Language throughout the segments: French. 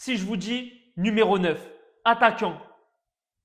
Si je vous dis numéro 9, attaquant,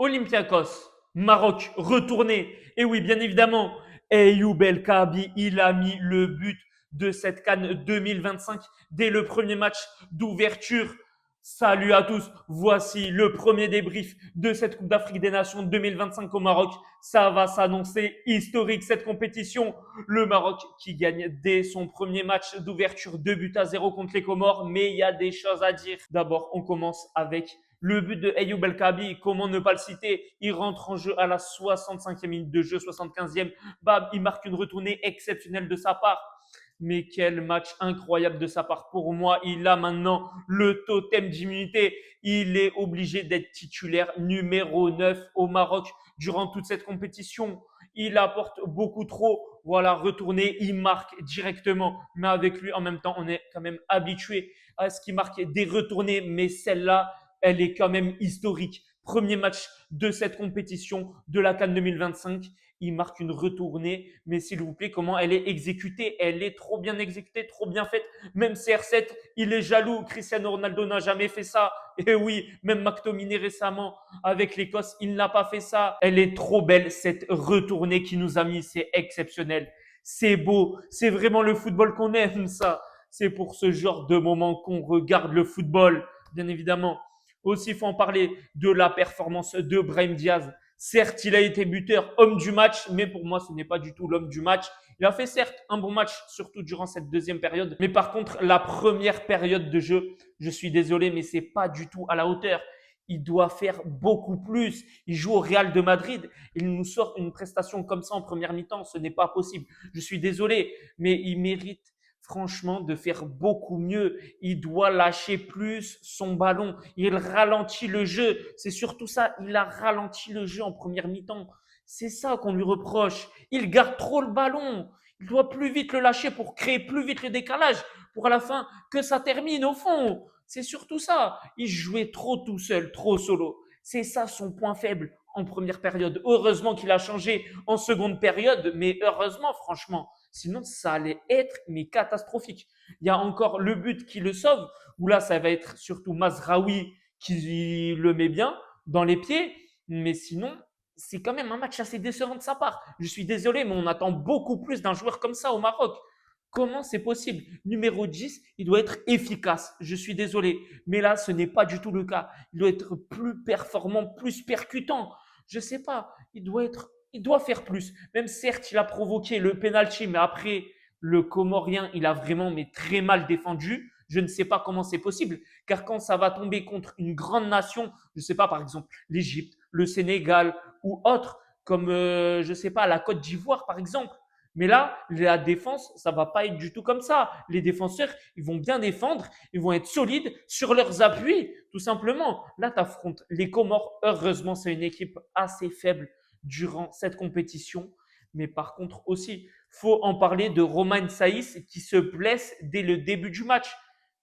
Olympiakos, Maroc, retourné. Et oui, bien évidemment, Ayoub El Kaabi, il a mis le but de cette CAN 2025 dès le premier match d'ouverture. Salut à tous, voici le premier débrief de cette Coupe d'Afrique des Nations 2025 au Maroc. Ça va s'annoncer historique cette compétition. Le Maroc qui gagne dès son premier match d'ouverture 2 buts à 0 contre les Comores, mais il y a des choses à dire. D'abord, on commence avec le but de Ayoub El Kaabi, comment ne pas le citer? Il rentre en jeu à la 65e minute de jeu, 75e. Bam, il marque une retournée exceptionnelle de sa part. Mais quel match incroyable de sa part. Pour moi, il a maintenant le totem d'immunité. Il est obligé d'être titulaire numéro 9 au Maroc durant toute cette compétition. Il apporte beaucoup trop. Voilà, retourné, il marque directement. Mais avec lui, en même temps, on est quand même habitué à ce qu'il marque des retournées. Mais celle-là, elle est quand même historique. Premier match de cette compétition de la CAN 2025. Il marque une retournée, mais s'il vous plaît, comment elle est exécutée? Elle est trop bien exécutée, trop bien faite. Même CR7, il est jaloux. Cristiano Ronaldo n'a jamais fait ça. Et oui, même McTominay récemment avec l'Écosse, il n'a pas fait ça. Elle est trop belle, cette retournée qui nous a mis. C'est exceptionnel. C'est beau. C'est vraiment le football qu'on aime, ça. C'est pour ce genre de moment qu'on regarde le football, bien évidemment. Aussi, il faut en parler de la performance de Brahim Diaz. Certes, il a été buteur, homme du match, mais pour moi, ce n'est pas du tout l'homme du match. Il a fait certes un bon match, surtout durant cette deuxième période. Mais par contre, la première période de jeu, je suis désolé, mais c'est pas du tout à la hauteur. Il doit faire beaucoup plus. Il joue au Real de Madrid. Il nous sort une prestation comme ça en première mi-temps. Ce n'est pas possible. Je suis désolé, mais il mérite franchement de faire beaucoup mieux. Il doit lâcher plus son ballon. Il ralentit le jeu. C'est surtout ça. Il a ralenti le jeu en première mi-temps. C'est ça qu'on lui reproche. Il garde trop le ballon. Il doit plus vite le lâcher pour créer plus vite le décalage. Pour à la fin que ça termine au fond. C'est surtout ça. Il jouait trop tout seul, trop solo. C'est ça son point faible en première période. Heureusement qu'il a changé en seconde période, mais heureusement, franchement. Sinon, ça allait être mais catastrophique. Il y a encore le but qui le sauve, où là, ça va être surtout Mazraoui qui le met bien dans les pieds. Mais sinon, c'est quand même un match assez décevant de sa part. Je suis désolé, mais on attend beaucoup plus d'un joueur comme ça au Maroc. Comment c'est possible? Numéro 10, il doit être efficace. Je suis désolé. Mais là, ce n'est pas du tout le cas. Il doit être plus performant, plus percutant. Je sais pas. Il doit faire plus. Même certes, il a provoqué le penalty, mais après, le Comorien, il a vraiment mais très mal défendu. Je ne sais pas comment c'est possible, car quand ça va tomber contre une grande nation, je ne sais pas, par exemple, l'Égypte, le Sénégal ou autre, comme, je ne sais pas, la Côte d'Ivoire, par exemple. Mais là, la défense, ça va pas être du tout comme ça. Les défenseurs, ils vont bien défendre, ils vont être solides sur leurs appuis, tout simplement. Là, tu affrontes les Comores. Heureusement, c'est une équipe assez faible durant cette compétition. Mais par contre aussi, faut en parler de Romain Saïs qui se blesse dès le début du match.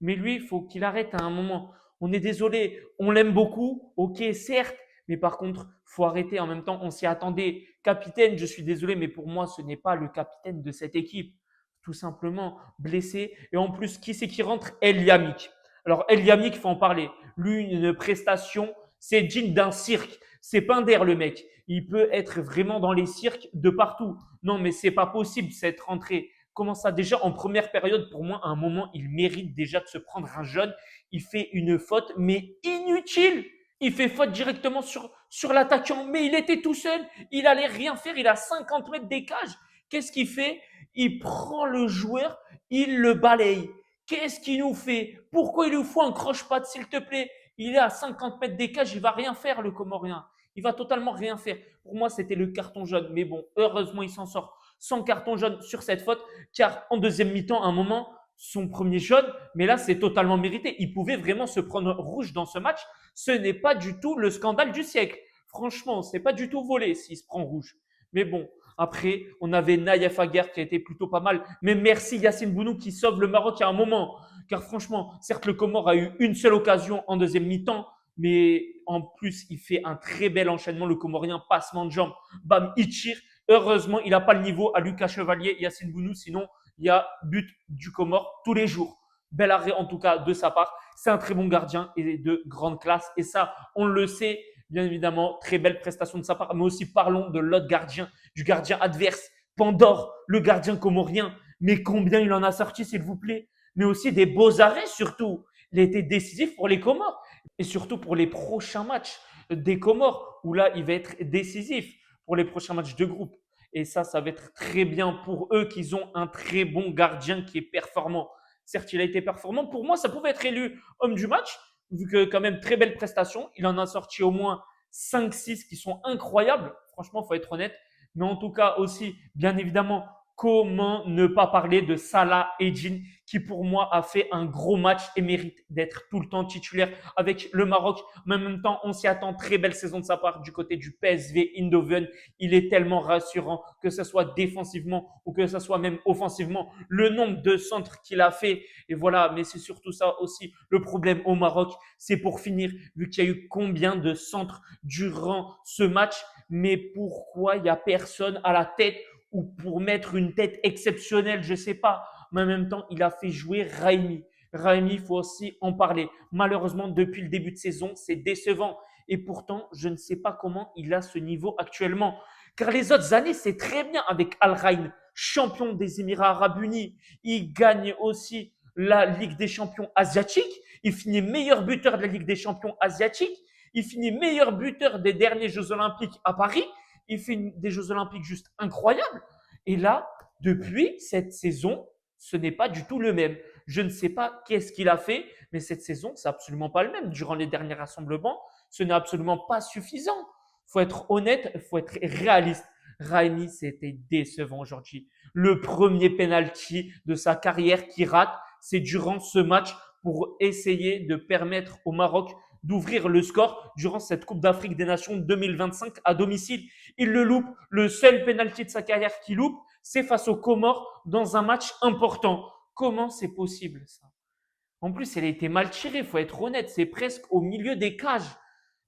Mais lui, il faut qu'il arrête à un moment. On est désolé, on l'aime beaucoup, ok, certes, mais par contre, faut arrêter. En même temps, on s'y attendait. Capitaine, je suis désolé, mais pour moi, ce n'est pas le capitaine de cette équipe. Tout simplement blessé. Et en plus, qui c'est qui rentre? El Yamik. Alors, El Yamik, il faut en parler. Lui, une prestation, c'est digne d'un cirque. C'est Pinder, le mec. Il peut être vraiment dans les cirques de partout. Non, mais c'est pas possible, cette rentrée. Comment ça? Déjà, en première période, pour moi, à un moment, il mérite déjà de se prendre un jaune. Il fait une faute, mais inutile. Il fait faute directement sur l'attaquant, mais il était tout seul. Il allait rien faire. Il a 50 mètres des cages. Qu'est-ce qu'il fait? Il prend le joueur, il le balaye. Qu'est-ce qu'il nous fait? Pourquoi il nous faut un croche-patte, s'il te plaît? Il est à 50 mètres des cages, il va rien faire, le Comorien. Il va totalement rien faire. Pour moi, c'était le carton jaune. Mais bon, heureusement, il s'en sort sans carton jaune sur cette faute, car en deuxième mi-temps, à un moment, son premier jaune, mais là, c'est totalement mérité. Il pouvait vraiment se prendre rouge dans ce match. Ce n'est pas du tout le scandale du siècle. Franchement, c'est pas du tout volé s'il se prend rouge. Mais bon, après, on avait Naïef Aguerd qui a été plutôt pas mal. Mais merci Yacine Bounou qui sauve le Maroc à un moment. Car franchement, certes, le Comore a eu une seule occasion en deuxième mi-temps, mais en plus, il fait un très bel enchaînement. Le Comorien, passement de jambes, bam, il tire. Heureusement, il n'a pas le niveau à Lucas Chevalier, Yacine Bounou. Sinon, il y a but du Comore tous les jours. Bel arrêt en tout cas de sa part. C'est un très bon gardien et de grande classe. Et ça, on le sait, bien évidemment. Très belle prestation de sa part. Mais aussi parlons de l'autre gardien, du gardien adverse. Pandore, le gardien comorien. Mais combien il en a sorti, s'il vous plaît? Mais aussi des beaux arrêts surtout. Il a été décisif pour les Comores et surtout pour les prochains matchs des Comores où là, il va être décisif pour les prochains matchs de groupe. Et ça va être très bien pour eux qu'ils ont un très bon gardien qui est performant. Certes, il a été performant. Pour moi, ça pouvait être élu homme du match, vu que quand même très belle prestation. Il en a sorti au moins 5-6 qui sont incroyables. Franchement, il faut être honnête. Mais en tout cas aussi, bien évidemment, comment ne pas parler de Salah Eddin qui pour moi a fait un gros match et mérite d'être tout le temps titulaire avec le Maroc. Mais en même temps, on s'y attend. Très belle saison de sa part du côté du PSV Eindhoven. Il est tellement rassurant, que ce soit défensivement ou que ce soit même offensivement. Le nombre de centres qu'il a fait, et voilà, mais c'est surtout ça aussi le problème au Maroc. C'est pour finir, vu qu'il y a eu combien de centres durant ce match, mais pourquoi il n'y a personne à la tête ou pour mettre une tête exceptionnelle, je ne sais pas. Mais en même temps, il a fait jouer Raimi. Raimi, il faut aussi en parler. Malheureusement, depuis le début de saison, c'est décevant. Et pourtant, je ne sais pas comment il a ce niveau actuellement. Car les autres années, c'est très bien avec Al Rayn, champion des Émirats Arabes Unis. Il gagne aussi la Ligue des champions asiatiques. Il finit meilleur buteur de la Ligue des champions asiatiques. Il finit meilleur buteur des derniers Jeux olympiques à Paris. Il fait des Jeux olympiques juste incroyables. Et là, depuis cette saison, ce n'est pas du tout le même. Je ne sais pas qu'est-ce qu'il a fait, mais cette saison, c'est absolument pas le même. Durant les derniers rassemblements, ce n'est absolument pas suffisant. Il faut être honnête, il faut être réaliste. Raimi, c'était décevant aujourd'hui. Le premier penalty de sa carrière qu'il rate, c'est durant ce match pour essayer de permettre au Maroc d'ouvrir le score durant cette Coupe d'Afrique des Nations 2025 à domicile. Il le loupe. Le seul penalty de sa carrière qu'il loupe, c'est face aux Comores dans un match important. Comment c'est possible ça? En plus, elle a été mal tirée, il faut être honnête. C'est presque au milieu des cages.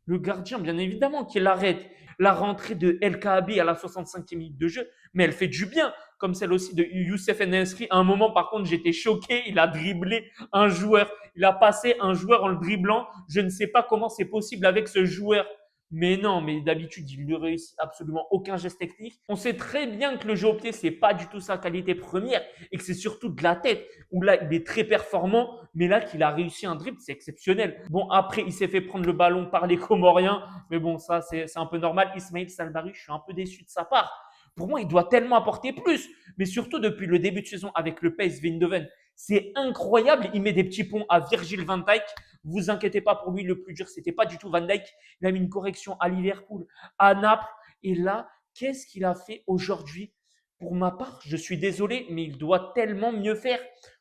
Le gardien, bien évidemment, qui l'arrête. La rentrée de El Kaabi à la 65e minute de jeu, mais elle fait du bien, comme celle aussi de Youssef Nesri. À un moment, par contre, j'étais choqué. Il a dribblé un joueur. Il a passé un joueur en le dribblant. Je ne sais pas comment c'est possible avec ce joueur. Mais non, mais d'habitude, il ne réussit absolument aucun geste technique. On sait très bien que le jeu au pied, c'est pas du tout sa qualité première et que c'est surtout de la tête où là, il est très performant. Mais là, qu'il a réussi un dribble, c'est exceptionnel. Bon, après, il s'est fait prendre le ballon par les Comoriens. Mais bon, ça, c'est un peu normal. Ismail Salbari, je suis un peu déçu de sa part. Pour moi, il doit tellement apporter plus. Mais surtout depuis le début de saison avec le PSV Eindhoven. C'est incroyable. Il met des petits ponts à Virgil van Dijk. Vous inquiétez pas pour lui, le plus dur, c'était pas du tout Van Dijk. Il a mis une correction à Liverpool, à Naples. Et là, qu'est-ce qu'il a fait aujourd'hui? Pour ma part, je suis désolé, mais il doit tellement mieux faire.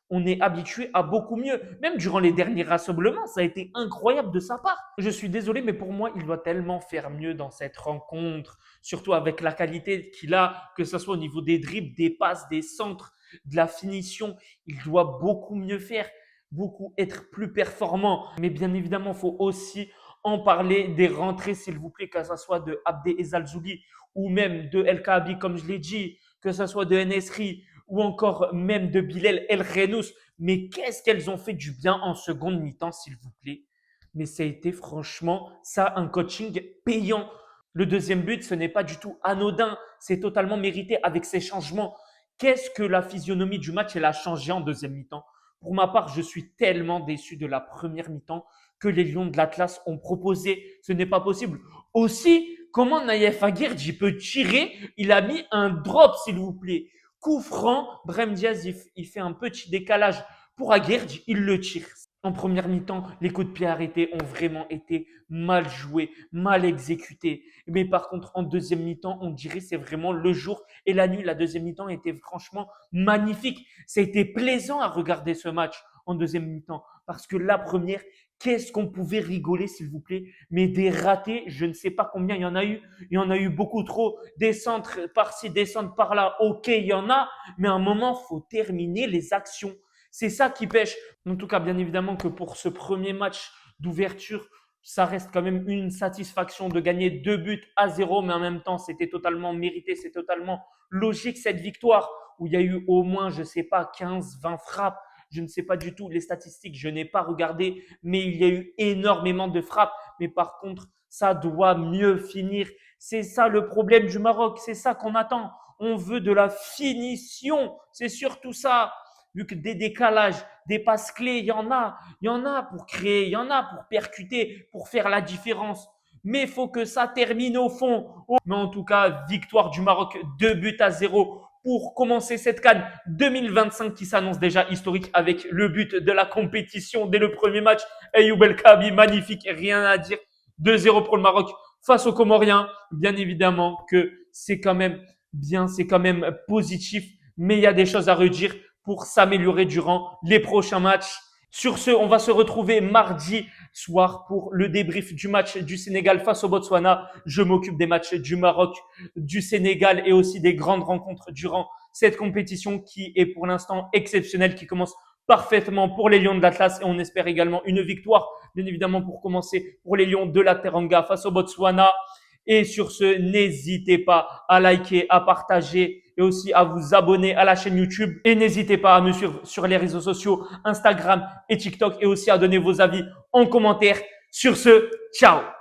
On est habitué à beaucoup mieux. Même durant les derniers rassemblements, ça a été incroyable de sa part. Je suis désolé, mais pour moi, il doit tellement faire mieux dans cette rencontre, surtout avec la qualité qu'il a, que ce soit au niveau des dribbles, des passes, des centres, de la finition. Il doit beaucoup mieux faire, beaucoup être plus performant. Mais bien évidemment, il faut aussi en parler des rentrées, s'il vous plaît, que ce soit de Abdé Ezalzouli ou même de El Kaabi, comme je l'ai dit, que ce soit de Nesri ou encore même de Bilal El Renous. Mais qu'est-ce qu'elles ont fait du bien en seconde mi-temps, s'il vous plaît? Mais ça a été franchement, ça, un coaching payant. Le deuxième but, ce n'est pas du tout anodin. C'est totalement mérité avec ces changements. Qu'est-ce que la physionomie du match, elle a changé en deuxième mi-temps? Pour ma part, je suis tellement déçu de la première mi-temps que les Lions de l'Atlas ont proposé. Ce n'est pas possible. Aussi, comment Naïef Aguerd peut tirer? Il a mis un drop, s'il vous plaît. Coup franc, Brahim Diaz, il fait un petit décalage pour Aguerd, il le tire. En première mi-temps, les coups de pied arrêtés ont vraiment été mal joués, mal exécutés. Mais par contre, en deuxième mi-temps, on dirait que c'est vraiment le jour et la nuit. La deuxième mi-temps était franchement magnifique. C'était plaisant à regarder ce match en deuxième mi-temps. Parce que la première, qu'est-ce qu'on pouvait rigoler, s'il vous plaît? Mais des ratés, je ne sais pas combien il y en a eu. Il y en a eu beaucoup trop. Des centres par-ci, des centres par-là. Ok, il y en a. Mais à un moment, il faut terminer les actions. C'est ça qui pêche. En tout cas, bien évidemment que pour ce premier match d'ouverture, ça reste quand même une satisfaction de gagner 2 buts à 0, mais en même temps, c'était totalement mérité, c'est totalement logique cette victoire où il y a eu au moins, je ne sais pas, 15, 20 frappes. Je ne sais pas du tout les statistiques, je n'ai pas regardé, mais il y a eu énormément de frappes. Mais par contre, ça doit mieux finir. C'est ça le problème du Maroc, c'est ça qu'on attend. On veut de la finition, c'est surtout ça. Vu que des décalages, des passes clés, il y en a pour créer, il y en a pour percuter, pour faire la différence. Mais il faut que ça termine au fond. Mais en tout cas, victoire du Maroc, 2 buts à 0 pour commencer cette CAN 2025 qui s'annonce déjà historique avec le but de la compétition dès le premier match. Ayoub El Kaabi, magnifique, rien à dire. 2-0 pour le Maroc face aux Comoriens. Bien évidemment que c'est quand même bien, c'est quand même positif, mais il y a des choses à redire pour s'améliorer durant les prochains matchs. Sur ce, on va se retrouver mardi soir pour le débrief du match du Sénégal face au Botswana. Je m'occupe des matchs du Maroc, du Sénégal et aussi des grandes rencontres durant cette compétition qui est pour l'instant exceptionnelle, qui commence parfaitement pour les Lions de l'Atlas et on espère également une victoire, bien évidemment pour commencer pour les Lions de la Teranga face au Botswana. Et sur ce, n'hésitez pas à liker, à partager et aussi à vous abonner à la chaîne YouTube. Et n'hésitez pas à me suivre sur les réseaux sociaux, Instagram et TikTok et aussi à donner vos avis en commentaire. Sur ce, ciao!